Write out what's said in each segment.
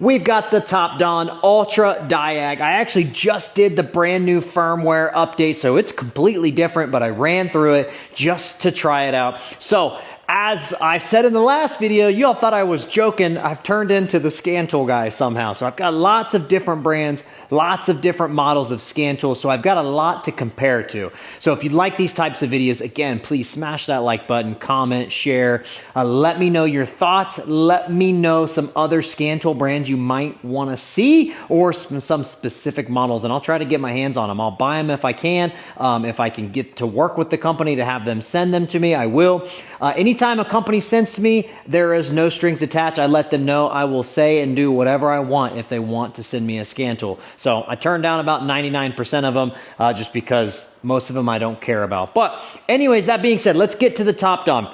We've got the Topdon UltraDiag. I actually just did the brand new firmware update, so it's completely different, but I ran through it just to try it out. So, as I said in the last video, you all thought I was joking. I've turned into the scan tool guy somehow. So I've got lots of different brands, lots of different models of scan tools. So I've got a lot to compare to. So if you like these types of videos, again, please smash that like button, comment, share. Let me know your thoughts. Let me know some other scan tool brands you might want to see or some specific models. And I'll try to get my hands on them. I'll buy them if I can. If I can get to work with the company to have them send them to me, I will. Anytime a company sends to me, there is no strings attached. I let them know I will say and do whatever I want if they want to send me a scan tool. So I turned down about 99% of them just because most of them I don't care about. But anyways, that being said, let's get to the Topdon.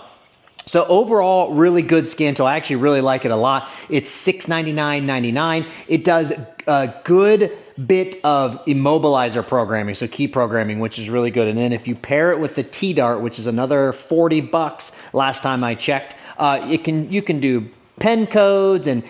So overall, really good scan tool. I actually really like it a lot. It's $699.99. It does a good bit of Immobilizer programming, so key programming, which is really good. And then if you pair it with the tdart, which is another 40 bucks last time I checked, you can do pen codes, and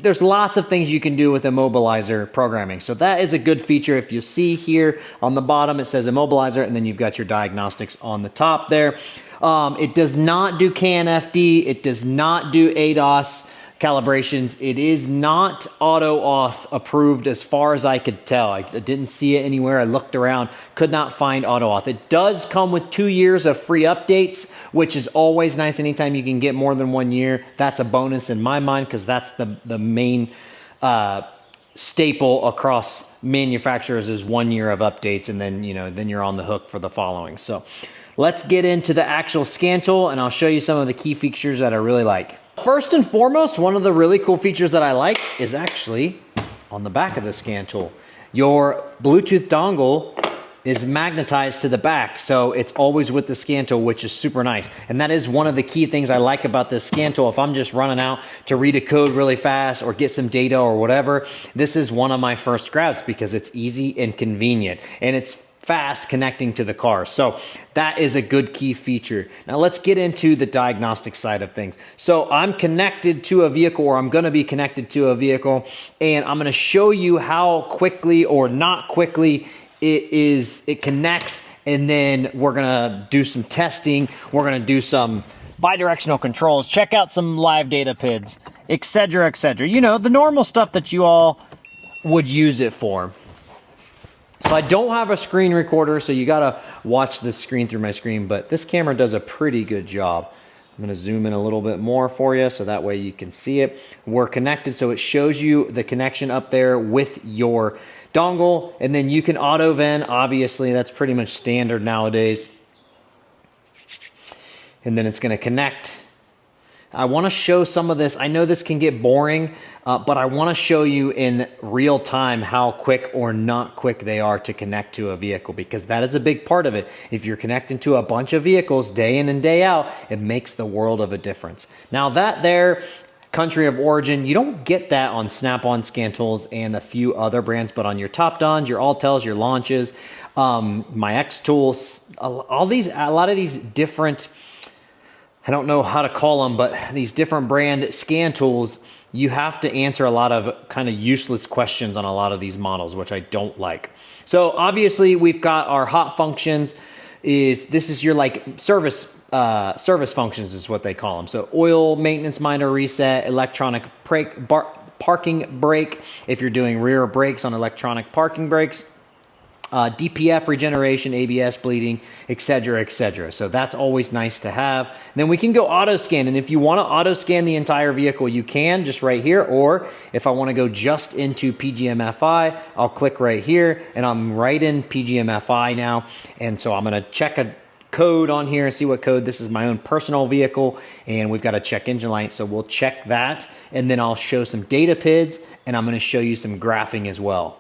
there's lots of things you can do with Immobilizer programming. So that is a good feature. If you see here on the bottom, it says Immobilizer, and then you've got your diagnostics on the top there. It does not do CAN-FD. It does not do ADOS calibrations. It is not autoauth approved as far as I could tell. I didn't see it anywhere. I looked around, could not find autoauth. It does come with 2 years of free updates, which is always nice. Anytime you can get more than 1 year, that's a bonus in my mind because that's the main staple across manufacturers is 1 year of updates, and then then you're on the hook for the following. So let's get into the actual scan tool, and I'll show you some of the key features that I really like. First and foremost, one of the really cool features that I like is actually on the back of the scan tool. Your Bluetooth dongle is magnetized to the back, so it's always with the scan tool, which is super nice. And that is one of the key things I like about this scan tool. If I'm just running out to read a code really fast or get some data or whatever, this is one of my first grabs because it's easy and convenient, and it's fast connecting to the car. So that is a good key feature. Now let's get into the diagnostic side of things. So I'm connected to a vehicle, or I'm going to be connected to a vehicle, and I'm going to show you how quickly or not quickly it connects, and then we're going to do some testing. We're going to do some bidirectional controls, check out some live data PIDs, etc., etc. You know, the normal stuff that you all would use it for. So I don't have a screen recorder, so you gotta watch this screen through my screen, but this camera does a pretty good job. I'm gonna zoom in a little bit more for you so that way you can see it. We're connected, so it shows you the connection up there with your dongle, and then you can auto VIN. Obviously, that's pretty much standard nowadays. And then it's gonna connect. I want to show some of this. I know this can get boring, but I want to show you in real time how quick or not quick they are to connect to a vehicle, because that is a big part of it. If you're connecting to a bunch of vehicles day in and day out, it makes the world of a difference. Now that there, country of origin, you don't get that on Snap-on scan tools and a few other brands, but on your Topdons, your Altels, your Launches, my X tools, a lot of these different, I don't know how to call them, but these different brand scan tools, you have to answer a lot of kind of useless questions on a lot of these models, which I don't like. So obviously we've got our hot functions. This is your like service functions is what they call them. So oil, maintenance, minor reset, electronic parking brake, if you're doing rear brakes on electronic parking brakes. DPF regeneration, ABS bleeding, etc., etc. So that's always nice to have. And then we can go auto scan, and if you want to auto scan the entire vehicle, you can just right here. Or if I want to go just into PGMFI, I'll click right here, and I'm right in PGMFI now. And so I'm going to check a code on here and see what code. This is my own personal vehicle, and we've got a check engine light, so we'll check that, and then I'll show some data PIDs, and I'm going to show you some graphing as well.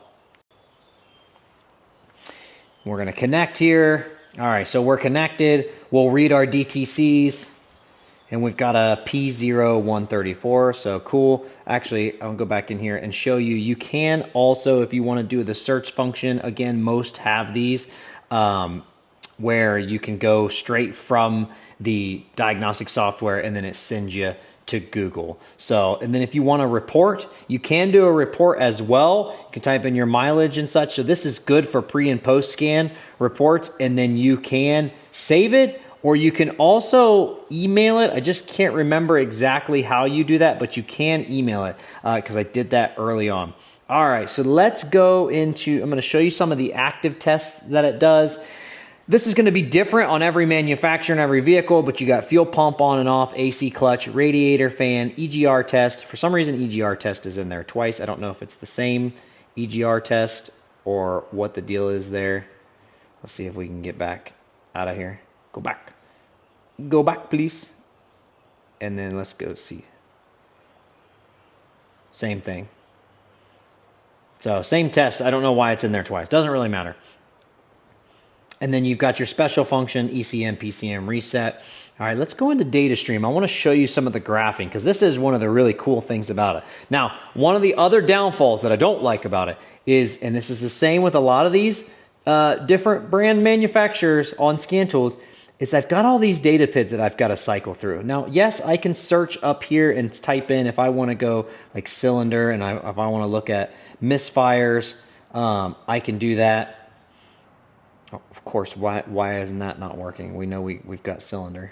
We're going to connect here. All right, so we're connected. We'll read our DTCs, and we've got a P0134, so cool. Actually, I'll go back in here and show you. You can also, if you want to do the search function, again, most have these, where you can go straight from the diagnostic software, and then it sends you to Google. So, and then if you want to report, you can do a report as well. You can type in your mileage and such. So this is good for pre and post scan reports. And then you can save it, or you can also email it. I just can't remember exactly how you do that, but you can email it because I did that early on. All right, so let's go into, I'm going to show you some of the active tests that it does. This is going to be different on every manufacturer and every vehicle, but you got fuel pump on and off, AC clutch, radiator fan, EGR test. For some reason, EGR test is in there twice. I don't know if it's the same EGR test or what the deal is there. Let's see if we can get back out of here. Go back. Go back, please. And then let's go see. Same thing. So same test. I don't know why it's in there twice. Doesn't really matter. And then you've got your special function, ECM, PCM, reset. All right, let's go into data stream. I want to show you some of the graphing because this is one of the really cool things about it. Now, one of the other downfalls that I don't like about it is, and this is the same with a lot of these different brand manufacturers on scan tools, is I've got all these data PIDs that I've got to cycle through. Now, yes, I can search up here and type in if I want to go like cylinder and if I want to look at misfires, I can do that. Oh, of course, why isn't that not working? We know we've got cylinder.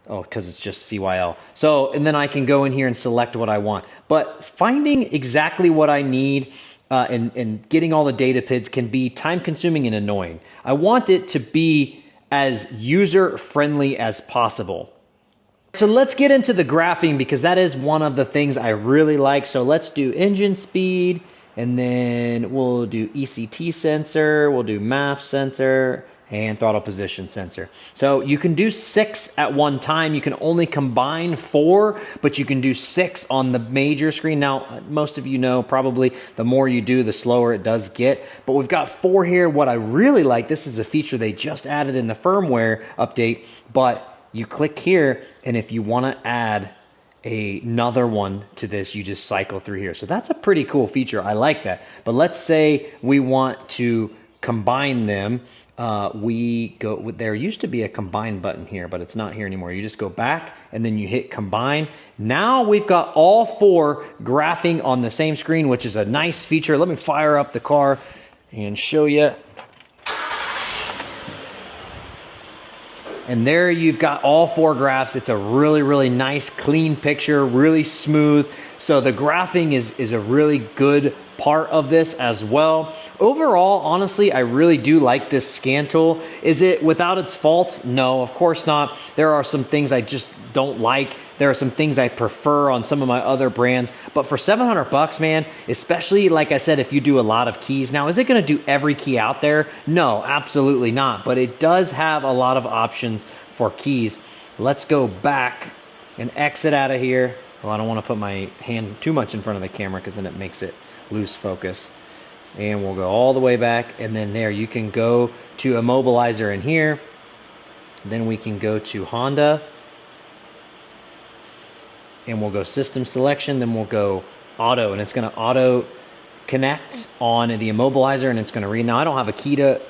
Oh, because it's just CYL. So, and then I can go in here and select what I want. But finding exactly what I need and getting all the data PIDs can be time consuming and annoying. I want it to be as user friendly as possible. So let's get into the graphing because that is one of the things I really like. So let's do engine speed. And then we'll do ECT sensor, we'll do MAF sensor, and throttle position sensor. So you can do 6 at one time. You can only combine 4, but you can do 6 on the major screen. Now, most of you know probably the more you do, the slower it does get. But we've got 4 here. What I really like, this is a feature they just added in the firmware update, but you click here, and if you want to add another one to this, you just cycle through here. So that's a pretty cool feature. I like that. But let's say we want to combine them. There used to be a combine button here, but it's not here anymore. You just go back and then you hit combine. Now we've got all 4 graphing on the same screen, which is a nice feature. Let me fire up the car and show you. And there you've got all 4 graphs. It's a really, really nice, clean picture, really smooth. So the graphing is a really good part of this as well. Overall, honestly, I really do like this scan tool. Is it without its faults? No, of course not. There are some things I just don't like. There are some things I prefer on some of my other brands, but for $700, man, especially like I said, if you do a lot of keys. Now, is it going to do every key out there? No, absolutely not, but it does have a lot of options for keys. Let's go back and exit out of here. Well, I don't want to put my hand too much in front of the camera because then it makes it lose focus. And we'll go all the way back, and then there you can go to Immobilizer in here. Then we can go to Honda. And we'll go system selection, then we'll go auto, and it's going to auto connect on the Immobilizer, and it's going to read. Now, I don't have a key to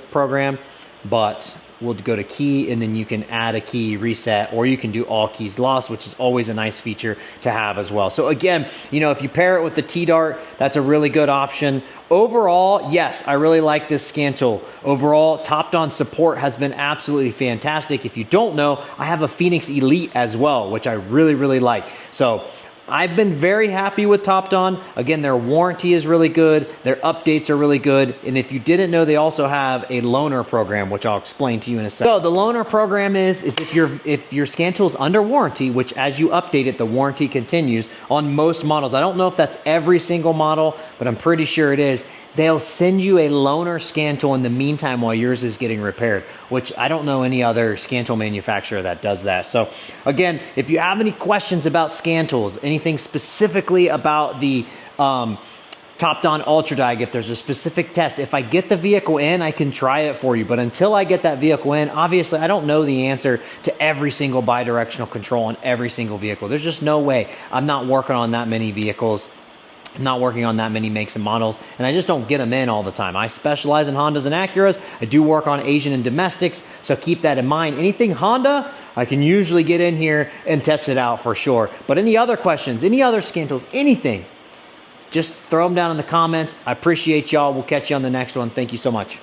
program, but we'll go to key, and then you can add a key, reset, or you can do all keys lost, which is always a nice feature to have as well. So again, you know, if you pair it with the tdart, that's a really good option. Overall, yes, I really like this scan tool. Overall, Topdon support has been absolutely fantastic. If you don't know, I have a Phoenix Elite as well, which I really, really like. So I've been very happy with Topdon. Again, their warranty is really good. Their updates are really good. And if you didn't know, they also have a loaner program, which I'll explain to you in a second. So the loaner program is if your scan tool is under warranty, which as you update it, the warranty continues on most models. I don't know if that's every single model, but I'm pretty sure it is. They'll send you a loaner scan tool in the meantime while yours is getting repaired, which I don't know any other scan tool manufacturer that does that. So again, if you have any questions about scan tools, anything specifically about the Topdon UltraDiag, if there's a specific test, if I get the vehicle in, I can try it for you. But until I get that vehicle in, obviously I don't know the answer to every single bidirectional control on every single vehicle. There's just no way. I'm not working on that many vehicles. I'm not working on that many makes and models, and I just don't get them in all the time. I specialize in Hondas and Acuras. I do work on Asian and domestics, so keep that in mind. Anything Honda, I can usually get in here and test it out for sure. But any other questions, any other scan tools, anything, just throw them down in the comments. I appreciate y'all. We'll catch you on the next one. Thank you so much.